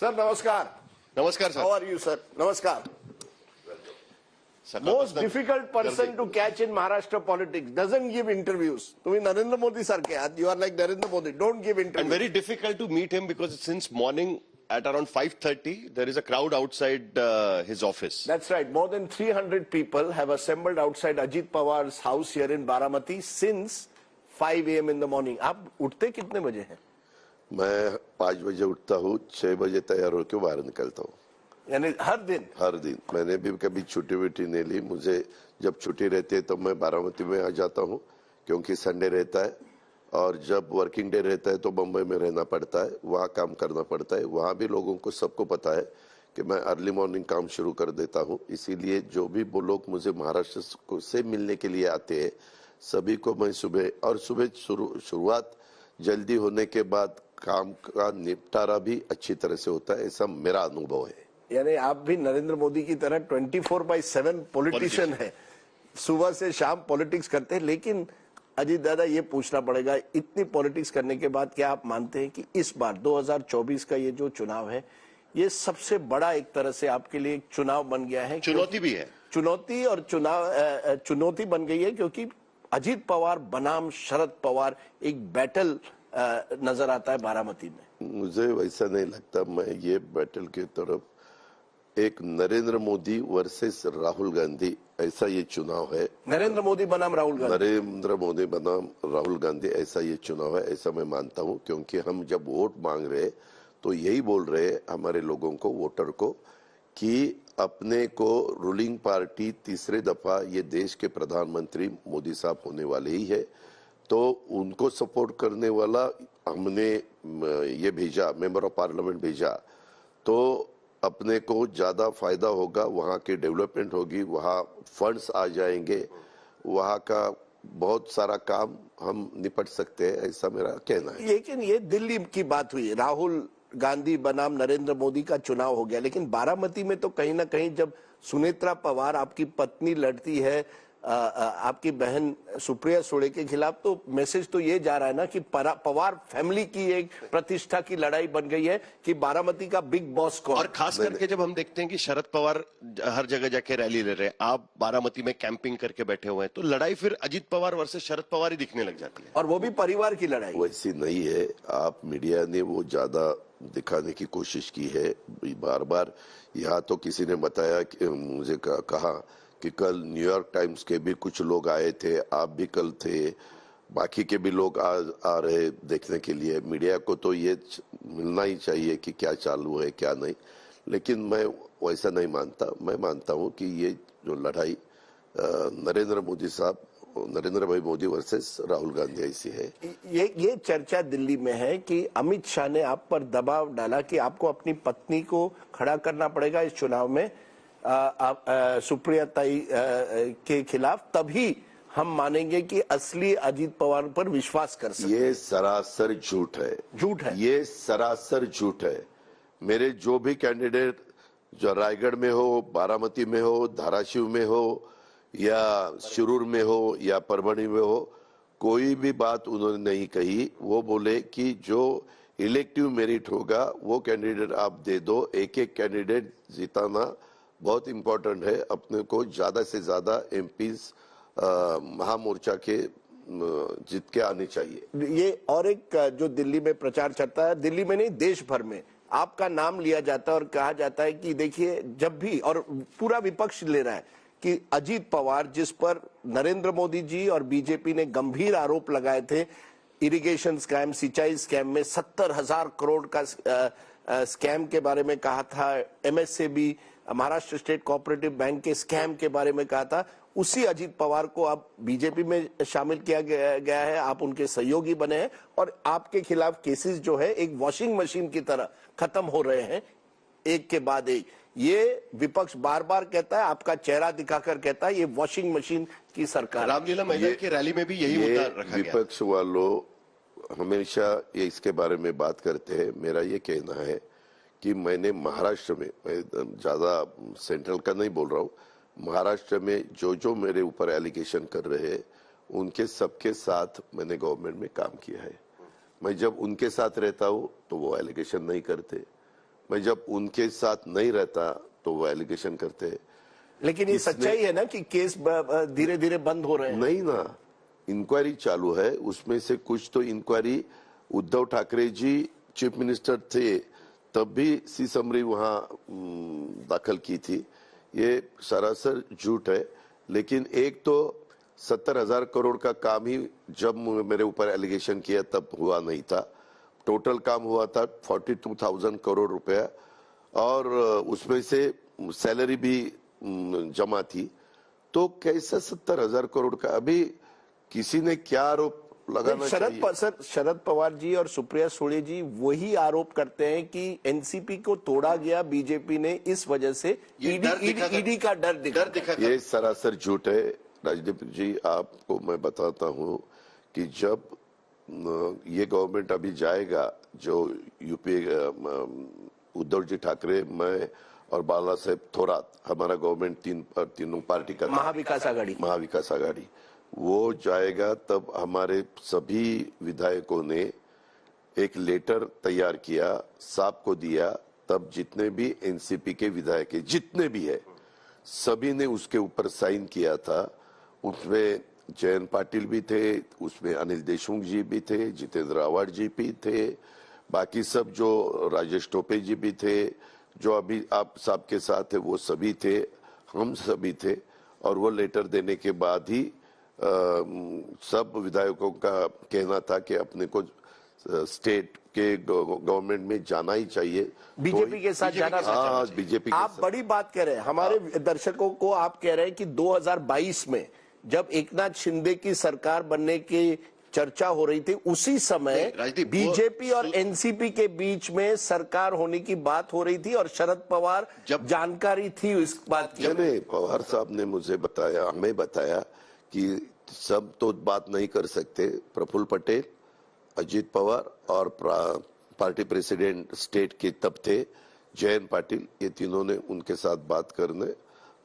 Sir नमस्कार. नमस्कार sir. How are you, sir? नमस्कार. Most difficult person to catch in Maharashtra politics doesn't give interviews. तुम्ही नरेंद्र मोदी सारखे आहात. You are like Narendra Modi. Don't give interviews. And very difficult to meet him because since morning at around 5:30 there is a crowd outside his office. That's right. More than 300 people have assembled outside Ajit Pawar's house here in Baramati since 5 a.m. in the morning. आप उठते कितने बजे हैं? मैं 5 बजे उठता हूँ, 6 बजे तैयार होकर बाहर निकलता हूँ. यानी हर दिन? हर दिन. मैंने भी कभी छुट्टी वुट्टी नहीं ली. मुझे जब छुट्टी रहती है तो मैं बारामती में आ जाता हूँ क्योंकि संडे रहता है, और जब वर्किंग डे रहता है तो बम्बई में रहना पड़ता है, वहाँ काम करना पड़ता है. वहाँ भी लोगों को सबको पता है कि मैं अर्ली मॉर्निंग काम शुरू कर देता हूँ. इसीलिए जो भी वो लोग मुझे महाराष्ट्र से मिलने के लिए आते हैं सभी को मैं सुबह शुरुआत जल्दी होने के बाद काम का निपटारा भी अच्छी तरह से होता है. ऐसा मेरा अनुभव है. यानी आप भी नरेंद्र मोदी की तरह 24/7 पॉलिटिशियन है, सुबह से शाम पॉलिटिक्स करते हैं. लेकिन अजीत दादा ये पूछना पड़ेगा, इतनी पॉलिटिक्स करने के बाद क्या आप मानते हैं कि इस बार 2024 का ये जो चुनाव है ये सबसे बड़ा एक तरह से आपके लिए एक चुनाव बन गया है? चुनौती भी है. चुनौती और चुनौती बन गई है क्योंकि अजीत पवार बनाम शरद पवार एक बैटल नजर आता है बारामती में. मुझे वैसा नहीं लगता. मैं ये बैटल की तरफ एक नरेंद्र मोदी वर्सेस राहुल गांधी ऐसा ये चुनाव है. नरेंद्र मोदी बनाम राहुल गांधी. नरेंद्र मोदी बनाम राहुल गांधी ऐसा ये चुनाव है, ऐसा मैं मानता हूँ. क्योंकि हम जब वोट मांग रहे तो यही बोल रहे हमारे लोगों को, वोटर को, कि अपने को रूलिंग पार्टी तीसरे दफा ये देश के प्रधानमंत्री मोदी साहब होने वाले ही है, तो उनको सपोर्ट करने वाला हमने ये भेजा, मेंबर ऑफ पार्लियामेंट भेजा, तो अपने को ज्यादा फायदा होगा, वहाँ की डेवलपमेंट होगी, वहाँ फंड्स आ जाएंगे, वहाँ का बहुत सारा काम हम निपट सकते हैं, ऐसा मेरा कहना है. लेकिन ये दिल्ली की बात हुई, राहुल गांधी बनाम नरेंद्र मोदी का चुनाव हो गया, लेकिन बारामती में तो कहीं ना कहीं जब सुनेत्रा पवार आपकी पत्नी लड़ती है आपकी बहन सुप्रिया सुळे के खिलाफ, तो मैसेज तो ये जा रहा है ना कि पवार फैमिली की एक प्रतिष्ठा की लड़ाई बन गई है कि बारामती का बिग बॉस कौन. और खास करके जब हम देखते हैं कि शरद पवार हर जगह जाके रैली ले रहे हैं, आप बारामती में कैंपिंग करके बैठे हुए हैं, तो लड़ाई फिर अजीत पवार वर्सेस शरद पवार ही दिखने लग जाती है. और वो भी परिवार की लड़ाई. वैसी नहीं है. आप मीडिया ने वो ज्यादा दिखाने की कोशिश की है बार बार. यहाँ तो किसी ने बताया कि मुझे कहा कि कल न्यूयॉर्क टाइम्स के भी कुछ लोग आए थे, आप भी कल थे, बाकी के भी लोग आ रहे देखने के लिए. मीडिया को तो ये मिलना ही चाहिए कि क्या चालू है क्या नहीं, लेकिन मैं वैसा नहीं मानता. मैं मानता हूँ कि ये जो लड़ाई नरेंद्र भाई मोदी वर्सेस राहुल गांधी ऐसी है. ये चर्चा दिल्ली में है कि अमित शाह ने आप पर दबाव डाला कि आपको अपनी पत्नी को खड़ा करना पड़ेगा इस चुनाव में सुप्रिया ताई के खिलाफ, तभी हम मानेंगे कि असली अजीत पवार पर विश्वास कर सकते. ये सरासर झूठ है. झूठ है. ये सरासर झूठ है. मेरे जो भी कैंडिडेट जो रायगढ़ में हो, बारामती में हो, धाराशिव में हो, या शिरूर में हो, या परभणी में हो, कोई भी बात उन्होंने नहीं कही. वो बोले कि जो इलेक्टिव मेरिट होगा वो कैंडिडेट आप दे दो. एक एक कैंडिडेट जिताना बहुत इम्पोर्टेंट है. अपने को ज्यादा से ज्यादा एमपीज महामोर्चा के जीत के आने चाहिए. ये और एक जो दिल्ली में प्रचार चलता है, दिल्ली में नहीं देश भर में आपका नाम लिया जाता है और कहा जाता है कि देखिए जब भी, और पूरा विपक्ष ले रहा है कि अजीत पवार जिस पर नरेंद्र मोदी जी और बीजेपी ने गंभीर आरोप लगाए थे, इरिगेशन स्कैम, सिंचाई स्कैम में 70,000 करोड़ का स्कैम के बारे में कहा था, एमएसएबी महाराष्ट्र स्टेट कोऑपरेटिव बैंक के स्कैम के बारे में कहा था, उसी अजीत पवार को अब बीजेपी में शामिल किया गया है, आप उनके सहयोगी बने हैं और आपके खिलाफ केसेस जो है एक वॉशिंग मशीन की तरह खत्म हो रहे हैं एक के बाद एक. ये विपक्ष बार बार कहता है, आपका चेहरा दिखाकर कहता है ये वॉशिंग मशीन की सरकार. रामलीला मैदान की रैली में भी यही मुद्दा रखा गया. विपक्ष वालों हमेशा ये इसके बारे में बात करते हैं. मेरा ये कहना है कि मैंने महाराष्ट्र में, मैं ज्यादा सेंट्रल का नहीं बोल रहा हूँ, महाराष्ट्र में जो मेरे ऊपर एलिगेशन कर रहे हैं उनके सबके साथ मैंने गवर्नमेंट में काम किया है. मैं जब उनके साथ रहता हूँ तो वो एलिगेशन नहीं करते. मैं जब उनके साथ नहीं रहता तो वो एलिगेशन करते हैं। लेकिन ये इसने- सच्चाई है ना कि केस धीरे धीरे बंद हो रहे हैं। नहीं ना, इंक्वायरी चालू है, उसमें से कुछ तो inquiry Uddhav Thackeray ji chief minister थे तब भी सी समरी वहां दाखिल की थी। ये सरासर झूठ है। लेकिन एक तो 70,000 करोड़ का काम ही जब मेरे ऊपर एलिगेशन किया तब हुआ नहीं था। टोटल काम हुआ था 42,000 करोड़ रुपया, और उसमें से सैलरी भी जमा थी। तो कैसे 70,000 करोड़ का? अभी किसी ने क्या आरोप लगाना चाहिए? शरद पवार जी और सुप्रिया सुळे जी वही आरोप करते हैं कि एनसीपी को तोड़ा गया बीजेपी ने, इस वजह से ईडी का डर दिखा। ये सरासर झूठ है राजदीप जी। आपको मैं बताता हूँ कि जब ये गवर्नमेंट अभी जाएगा, जो यूपी उद्धव जी ठाकरे, मैं और बाला साहेब थोरात, हमारा गवर्नमेंट तीनों पार्टी का महाविकास आघाड़ी वो जाएगा, तब हमारे सभी विधायकों ने एक लेटर तैयार किया, साहब को दिया। तब जितने भी एनसीपी के विधायक है, जितने भी है, सभी ने उसके ऊपर साइन किया था। उसमें जयंत पाटिल भी थे, उसमें अनिल देशमुख जी भी थे, जितेंद्र आवाड जी भी थे, बाकी सब जो राजेश टोपे जी भी थे, जो अभी आप साहब के साथ है वो सभी थे, हम सभी थे। और वो लेटर देने के बाद ही सब विधायकों का कहना था कि अपने को स्टेट के गवर्नमेंट में जाना ही चाहिए, बीजेपी के साथ जाना। हाँ, बीजेपी। आप बड़ी बात कह रहे हैं। हमारे दर्शकों को आप कह रहे हैं कि 2022 में जब एकनाथ शिंदे की सरकार बनने की चर्चा हो रही थी, उसी समय बीजेपी और एनसीपी के बीच में सरकार होने की बात हो रही थी, और शरद पवार जब जानकारी थी इस बात की। नहीं, पवार साहब ने मुझे बताया, हमें बताया कि सब तो बात नहीं कर सकते। प्रफुल्ल पटेल, अजीत पवार और पार्टी प्रेसिडेंट स्टेट के तब थे जयंत पाटिल, ये तीनों ने उनके साथ बात करने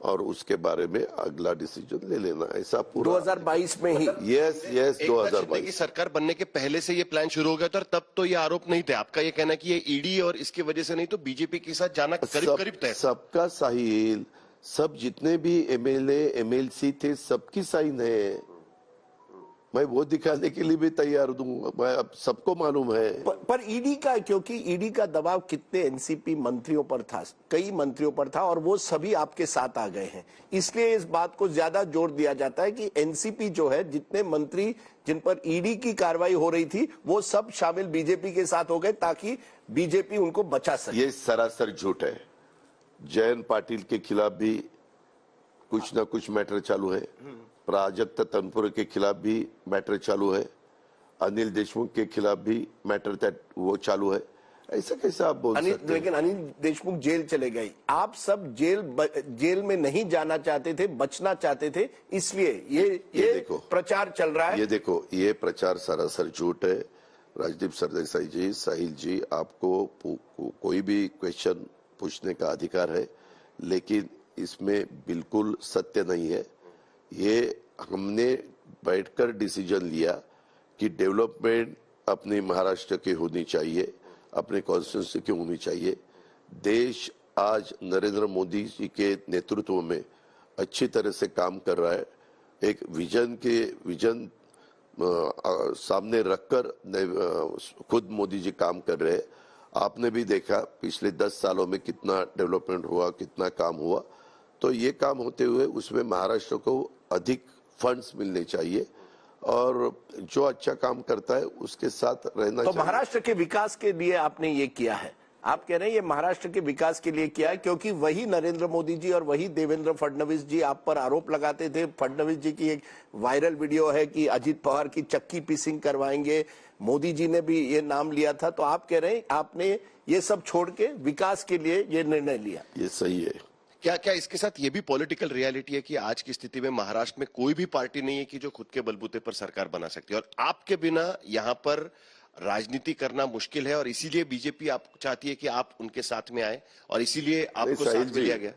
और उसके बारे में अगला डिसीजन ले लेना, ऐसा पूरा 2022 में ही। यस 2022 की सरकार बनने के पहले से ये प्लान शुरू हो गया था, और तब तो ये आरोप नहीं थे। आपका ये कहना है कि ये ईडी और इसकी वजह से नहीं, तो बीजेपी के साथ जाना करीब तय। सबका साहिल, सब जितने भी एमएलए एमएलसी थे, सबकी साइन है। मैं वो दिखाने के लिए भी तैयार हूँ, मैं अब सबको मालूम है। पर ईडी का, क्योंकि ईडी का दबाव कितने एनसीपी मंत्रियों पर था, कई मंत्रियों पर था, और वो सभी आपके साथ आ गए हैं, इसलिए इस बात को ज्यादा जोर दिया जाता है कि एनसीपी जो है, जितने मंत्री जिन पर ईडी की कार्रवाई हो रही थी, वो सब शामिल बीजेपी के साथ हो गए, ताकि बीजेपी उनको बचा सके। ये सरासर झूठ है। जयंत पाटिल के खिलाफ भी कुछ ना कुछ मैटर चालू है, प्राजक्त तनपुरे के खिलाफ भी मैटर चालू है, अनिल देशमुख के खिलाफ भी मैटर वो चालू है। ऐसा कैसे आप बोल सकते हैं? लेकिन अनिल देशमुख जेल चले गए, आप सब जेल में नहीं जाना चाहते थे, बचना चाहते थे, इसलिए ये देखो प्रचार चल रहा है। ये देखो, ये प्रचार सरासर झूठ है। राजदीप सरदेसाई जी, साहिल जी, आपको कोई भी क्वेश्चन पूछने का अधिकार है, लेकिन इसमें बिल्कुल सत्य नहीं है। ये हमने बैठकर डिसीजन लिया कि डेवलपमेंट अपनी महाराष्ट्र की होनी चाहिए, अपने कॉन्स्टिट्यूंसी की होनी चाहिए। देश आज नरेंद्र मोदी जी के नेतृत्व में अच्छी तरह से काम कर रहा है। एक विजन सामने रखकर खुद मोदी जी काम कर रहे हैं। आपने भी देखा पिछले 10 सालों में कितना डेवलपमेंट हुआ, कितना काम हुआ। तो ये काम होते हुए उसमें महाराष्ट्र को अधिक फंड्स मिलने चाहिए, और जो अच्छा काम करता है उसके साथ रहना तो चाहिए। महाराष्ट्र के विकास के लिए आपने ये किया है, आप कह रहे हैं ये महाराष्ट्र के विकास के लिए किया है, क्योंकि वही नरेंद्र मोदी जी और वही देवेंद्र फडणवीस जी आप पर आरोप लगाते थे। फडणवीस जी की एक वायरल वीडियो है कि अजीत पवार की चक्की पीसिंग करवाएंगे, मोदी जी ने भी ये नाम लिया था। तो आप कह रहे हैं आपने ये सब छोड़ के विकास के लिए ये निर्णय लिया। ये सही है। क्या इसके साथ ये भी पॉलिटिकल रियलिटी है कि आज की स्थिति में महाराष्ट्र में कोई भी पार्टी नहीं है कि जो खुद के बलबूते पर सरकार बना सकती है, और आपके बिना यहाँ पर राजनीति करना मुश्किल है, और इसीलिए बीजेपी आप चाहती है कि आप उनके साथ में आए, और इसीलिए आपको साथ में लिया गया।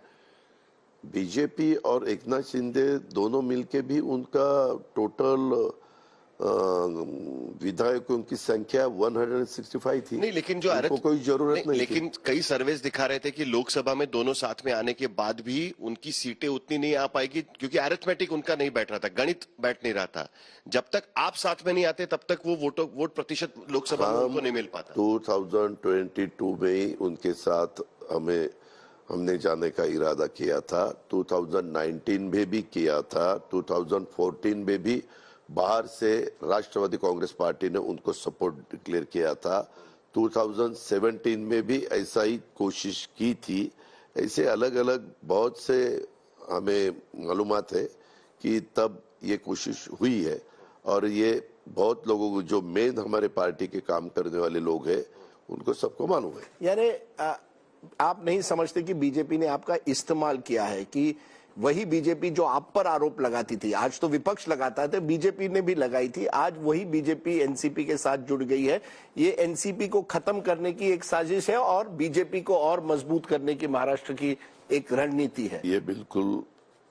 बीजेपी और एकनाथ शिंदे दोनों मिलके भी उनका टोटल विधायकों की संख्या 165 थी। नहीं, लेकिन जो उनको कोई जरूरत नहीं लेकिन थी। कई सर्वेस दिखा रहे थे कि लोकसभा में दोनों साथ में आने के बाद भी उनकी सीटें उतनी नहीं आ पाएगी, क्योंकि अरिथमेटिक उनका नहीं बैठ रहा था, गणित बैठ नहीं रहा था। जब तक आप साथ में नहीं आते तब तक वो वोट प्रतिशत लोकसभा में उनको नहीं मिल पाता। 2022 में ही उनके साथ हमने जाने का इरादा किया था, 2019 में भी किया था, 2014 में भी बाहर से राष्ट्रवादी कांग्रेस पार्टी ने उनको सपोर्ट डिक्लेयर किया था, 2017 में भी ऐसा ही कोशिश की थी। ऐसे अलग अलग बहुत से हमें मालूमात है कि तब ये कोशिश हुई है, और ये बहुत लोगों को जो मेन हमारे पार्टी के काम करने वाले लोग हैं उनको सबको मालूम है। यानी आप नहीं समझते कि बीजेपी ने आपका इस्तेमाल किया है, कि वही बीजेपी जो आप पर आरोप लगाती थी, आज तो विपक्ष लगाता है, बीजेपी ने भी लगाई थी, आज वही बीजेपी एनसीपी के साथ जुड़ गई है। ये एनसीपी को खत्म करने की एक साजिश है और बीजेपी को और मजबूत करने की महाराष्ट्र की एक रणनीति है। ये बिल्कुल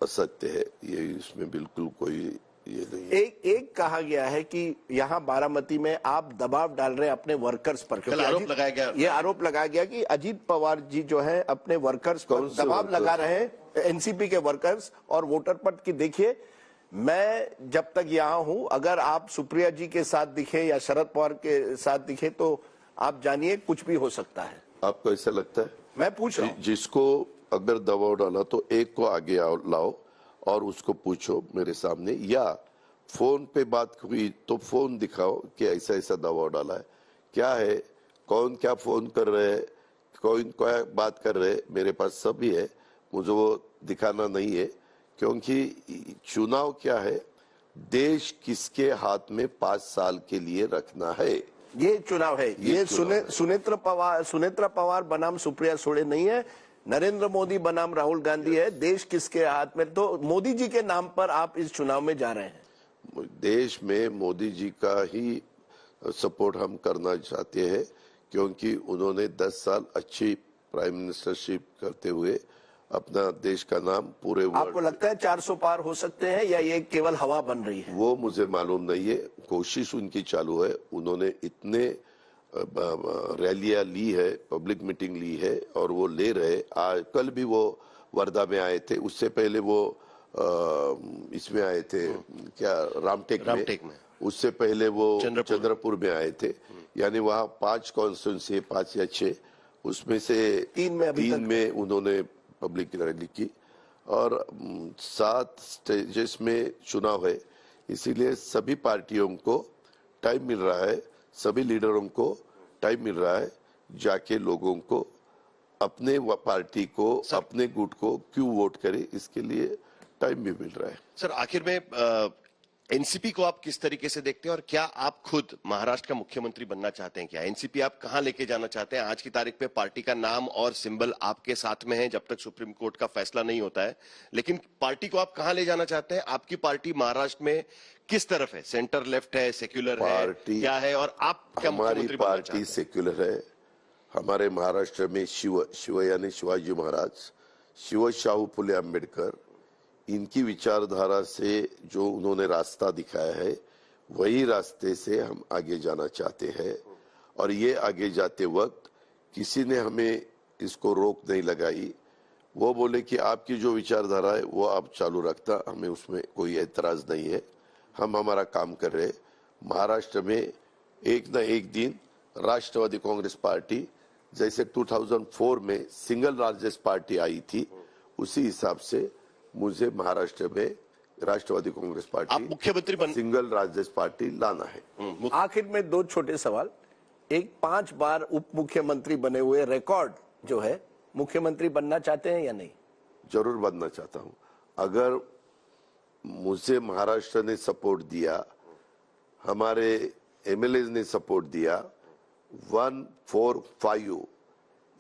असत्य है, ये इसमें बिल्कुल कोई ये नहीं है। एक कहा गया है कि यहाँ बारामती में आप दबाव डाल रहे हैं अपने वर्कर्स पर, कल आरोप लगाया गया, ये आरोप लगाया गया कि अजीत पवार जी जो है अपने वर्कर्स पर दबाव लगा रहे हैं, एनसीपी के वर्कर्स और वोटर पर, कि देखिए मैं जब तक यहाँ हूं, अगर आप सुप्रिया जी के साथ दिखे या शरद पवार के साथ दिखे तो आप जानिए कुछ भी हो सकता है। आपको ऐसा लगता है? मैं पूछ रहा हूं। जिसको अगर दबाव डाला तो एक को आगे लाओ और उसको पूछो मेरे सामने, या फोन पे बात हुई तो फोन दिखाओ कि ऐसा ऐसा दबाव डाला है, क्या है, कौन क्या फोन कर रहे हैं, कौन क्या बात कर रहे हैं, मेरे पास सब ही है, मुझे वो दिखाना नहीं है। क्योंकि चुनाव क्या है, देश किसके हाथ में 5 साल के लिए रखना है, ये चुनाव है। ये सुनेत्रा पवार बनाम सुप्रिया सुळे नहीं है, नरेंद्र मोदी बनाम राहुल गांधी है। देश किसके हाथ में, तो मोदी जी के नाम पर आप इस चुनाव में जा रहे हैं। देश में मोदी जी का ही सपोर्ट हम करना चाहते हैं, क्योंकि उन्होंने 10 साल अच्छी प्राइम मिनिस्टरशिप करते हुए अपना देश का नाम पूरे आपको लगता है 400 पार हो सकते हैं या ये केवल हवा बन रही है? वो मुझे मालूम नहीं है, कोशिश उनकी चालू है। उन्होंने इतने रैलियां ली है, पब्लिक मीटिंग ली है और वो ले रहे। कल भी वो वर्धा में आए थे, उससे पहले वो इसमें आए थे, क्या रामटेक में, उससे पहले वो चंद्रपुर में आए थे। यानी वहाँ 5 कॉन्स्टिट्यूंसी, 5 या 6, उसमें से 3 में उन्होंने पब्लिक रैली की, और 7 स्टेजेस में चुनाव है। इसीलिए सभी पार्टियों को टाइम मिल रहा है, सभी लीडरों को टाइम मिल रहा है जाके लोगों को अपने पार्टी को, अपने गुट को क्यों वोट करे, इसके लिए टाइम भी मिल रहा है। सर, आखिर में एनसीपी को आप किस तरीके से देखते हैं, और क्या आप खुद महाराष्ट्र का मुख्यमंत्री बनना चाहते हैं? क्या एनसीपी आप कहां लेके जाना चाहते हैं? आज की तारीख पे पार्टी का नाम और सिंबल आपके साथ में है जब तक सुप्रीम कोर्ट का फैसला नहीं होता है, लेकिन पार्टी को आप कहां ले जाना चाहते हैं? आपकी पार्टी महाराष्ट्र में किस तरफ है? सेंटर लेफ्ट है, सेक्युलर है, क्या है? और आप क्या मुख्यमंत्री बनना चाहते हैं? हमारी पार्टी सेक्युलर है। हमारे महाराष्ट्र में शिव यानी शिवाजी महाराज, शिव शाहू फुले अम्बेडकर, इनकी विचारधारा से जो उन्होंने रास्ता दिखाया है, वही रास्ते से हम आगे जाना चाहते हैं। और ये आगे जाते वक्त किसी ने हमें इसको रोक नहीं लगाई। वो बोले कि आपकी जो विचारधारा है वो आप चालू रखता, हमें उसमें कोई एतराज नहीं है, हम हमारा काम कर रहे। महाराष्ट्र में एक न एक दिन राष्ट्रवादी कांग्रेस पार्टी, जैसे 2004 में सिंगल लार्जेस्ट पार्टी आई थी, उसी हिसाब से मुझे महाराष्ट्र में राष्ट्रवादी कांग्रेस पार्टी, आप मुख्यमंत्री सिंगल राजस्व पार्टी लाना है। आखिर में 2 छोटे सवाल। एक, 5 बार उप मुख्यमंत्री बने हुए रिकॉर्ड जो है, मुख्यमंत्री बनना चाहते हैं या नहीं? जरूर बनना चाहता हूं। अगर मुझे महाराष्ट्र ने सपोर्ट दिया, हमारे एमएलए ने सपोर्ट दिया, 145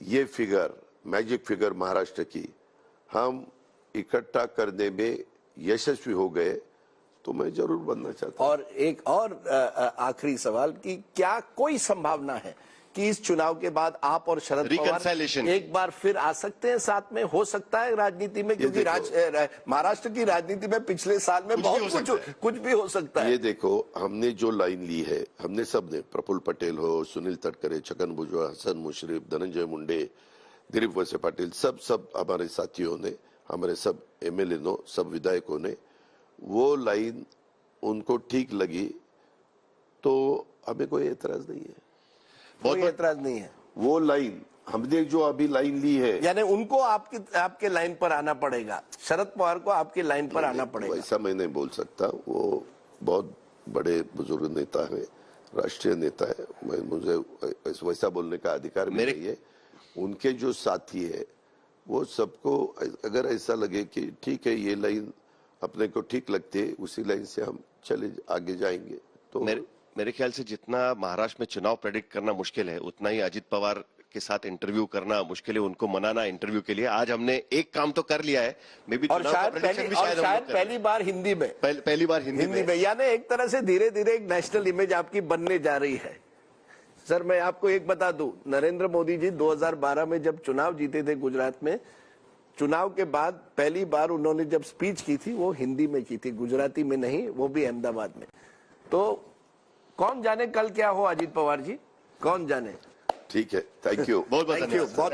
ये फिगर, मैजिक फिगर महाराष्ट्र की हम इकट्ठा करने में यशस्वी हो गए, तो मैं जरूर बनना चाहता हूं। और एक और आखिरी सवाल कि क्या कोई संभावना है कि इस चुनाव के बाद आप और शरद पवार Reconciliation। एक बार फिर आ सकते हैं साथ में? हो सकता है राजनीति में, क्योंकि महाराष्ट्र की राजनीति में पिछले साल में बहुत कुछ भी हो सकता है। ये देखो, हमने जो लाइन ली है, हमने सबने, प्रफुल्ल पटेल हो, सुनील तटकरे, छगन भुजबल, हसन मुश्रीफ, धनंजय मुंडे, दिलीप वळसे पाटिल, सब हमारे साथियों ने, हमारे सब एमएलए नो, सब विधायकों ने वो लाइन उनको ठीक लगी तो हमें कोई एतराज नहीं है। कोई एतराज नहीं है। वो लाइन हमने जो अभी लाइन ली है, यानी उनको आपके लाइन पर आना पड़ेगा, शरद पवार को आपकी लाइन पर आना पड़ेगा। वैसा मैं नहीं बोल सकता। वो बहुत बड़े बुजुर्ग नेता है, राष्ट्रीय नेता है, मुझे वैसा बोलने का अधिकार भी नहीं है। उनके जो साथी है वो सबको अगर ऐसा लगे कि ठीक है ये लाइन अपने को ठीक लगती है, उसी लाइन से हम चले आगे जाएंगे। तो मेरे ख्याल से जितना महाराष्ट्र में चुनाव प्रेडिक्ट करना मुश्किल है, उतना ही अजित पवार के साथ इंटरव्यू करना मुश्किल है, उनको मनाना इंटरव्यू के लिए। आज हमने एक काम तो कर लिया है, मे बी शायद पहली बार हिंदी में, पहली बार हिंदी में, यानी एक तरह से धीरे धीरे एक नेशनल इमेज आपकी बनने जा रही है। सर मैं आपको एक बता दूं, नरेंद्र मोदी जी 2012 में जब चुनाव जीते थे गुजरात में, चुनाव के बाद पहली बार उन्होंने जब स्पीच की थी वो हिंदी में की थी, गुजराती में नहीं, वो भी अहमदाबाद में। तो कौन जाने कल क्या हो अजित पवार जी, कौन जाने। ठीक है, थैंक यू। बहुत बहुत धन्यवाद।